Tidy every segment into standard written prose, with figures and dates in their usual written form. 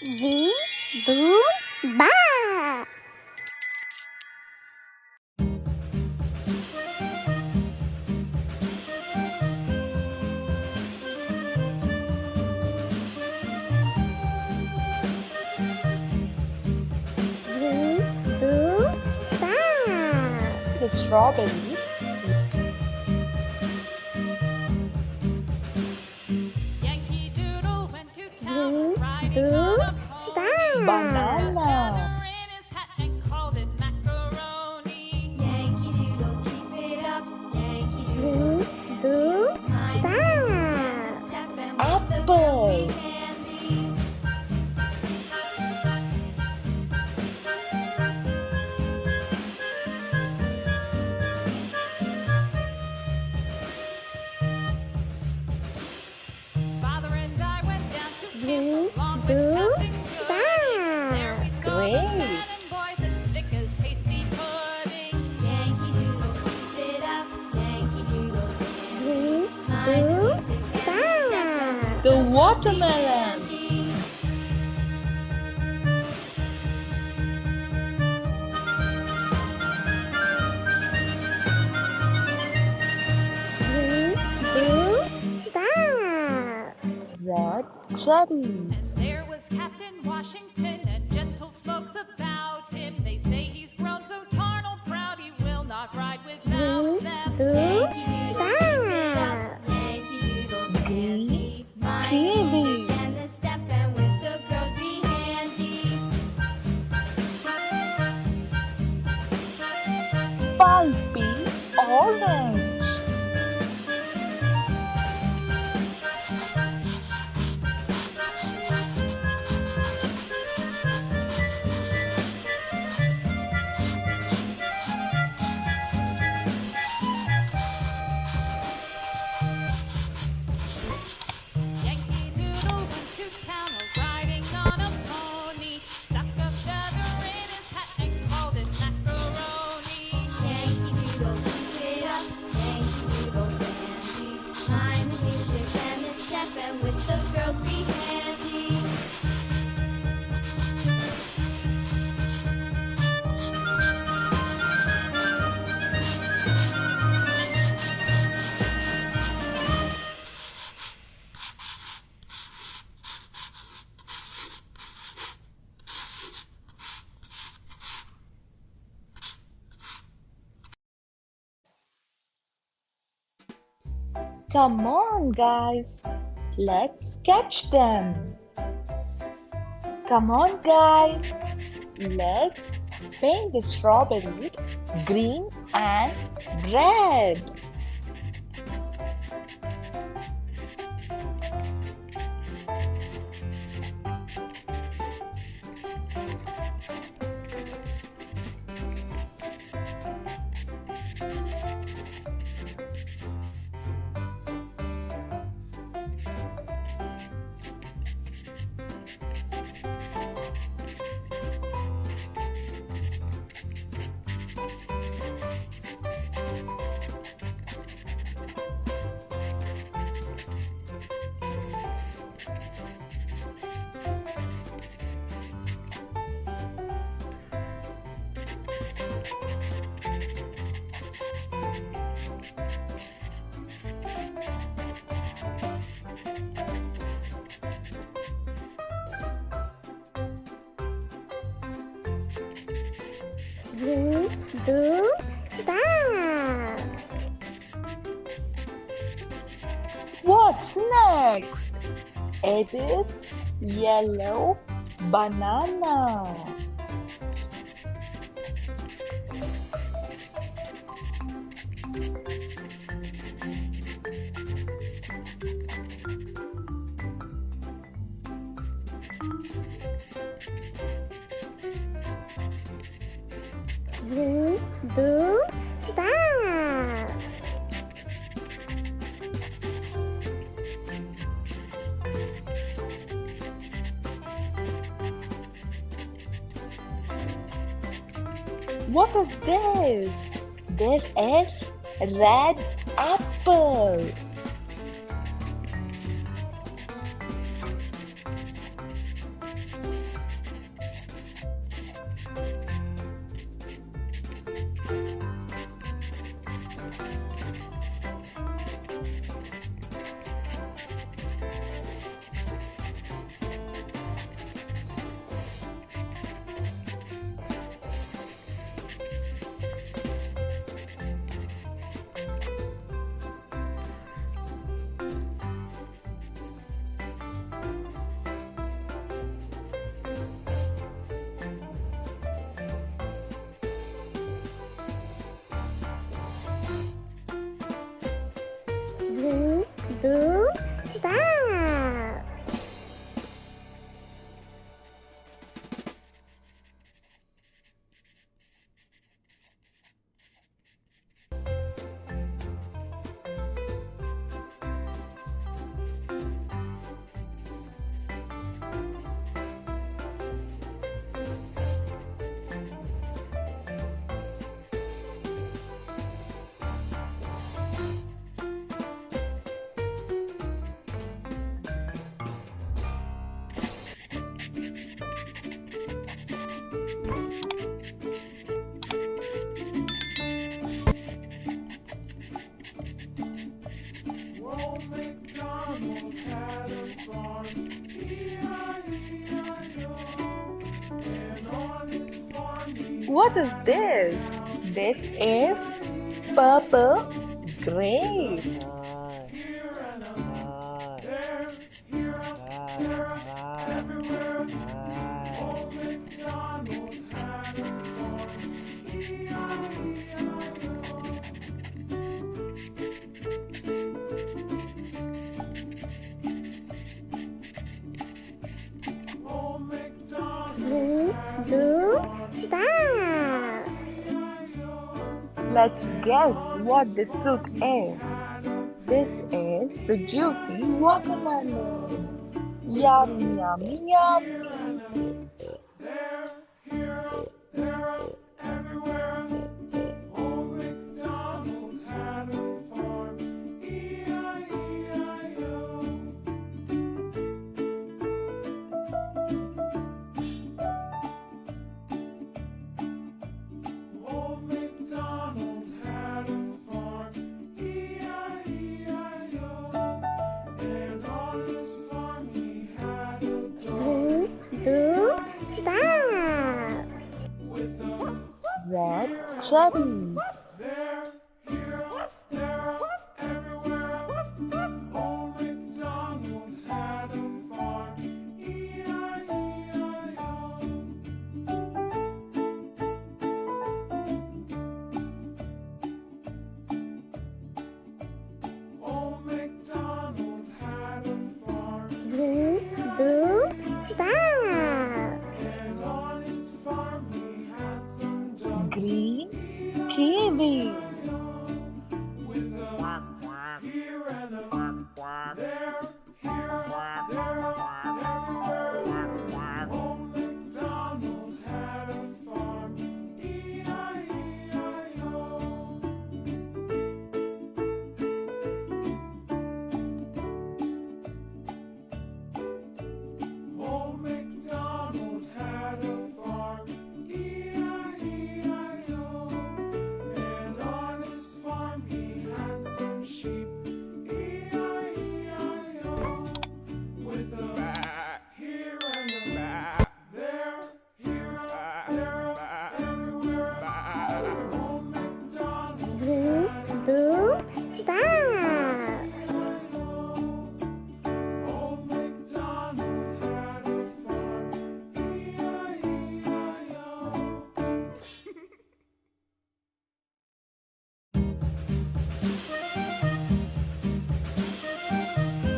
G, boom, ba. G, boom, ba. The strawberries. Yankee Doodle went to G, town riding boom, on a ba. pony. Banana. Feather in his hat and called it macaroni. Yankee Doodle, keep it up. Yankee G, Doodle, boom, ba. step and Apple. handy. Father and I went down to G, camp along with boom, Captain ba. Goody. There we saw the Great. men and boys as thick as hasty pudding. Yankee Doodle, keep it up. Yankee Doodle, G, mind the boom, music and ba. the step The watermelon. candy. G, boom, ba. Red cherries. There was Captain Washington and gentle folks about him. They say he's grown so tarnal proud he will not ride without G, them. boom, Yankee ba. Doodle, keep it up. Yankee Doodle, Green mind the kiwi. music and the step, and with the girls be handy. Pulpy orange. Yankee Doodle went to town riding on a pony. Stuck a feather in his hat and called it macaroni. Yankee Doodle, keep it up. Yankee Doodle, dandy. Mind the music and the step, and with the girls be handy. Come on, guys. Let's catch them. Come on, guys. Let's paint the strawberries green and red. G, boom, ba. What's next? It is yellow banana. G, boom, ba. What is this? This is red apple. What is this? This is purple grape. G, do, ba. Let's guess what this fruit is. This is the juicy watermelon. Yum, yum, yum. G, do, ba. Red cherries. G, do, ba. Green kiwi. G, do, ba.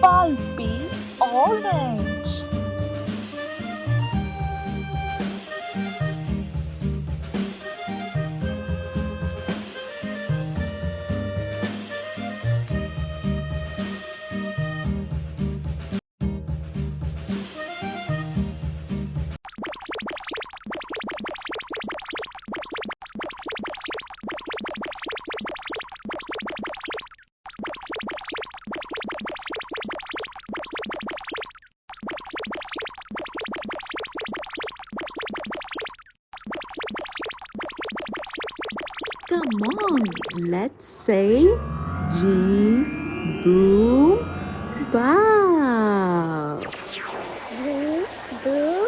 Pulpy orange. Come on, let's say G boom ba. G, do,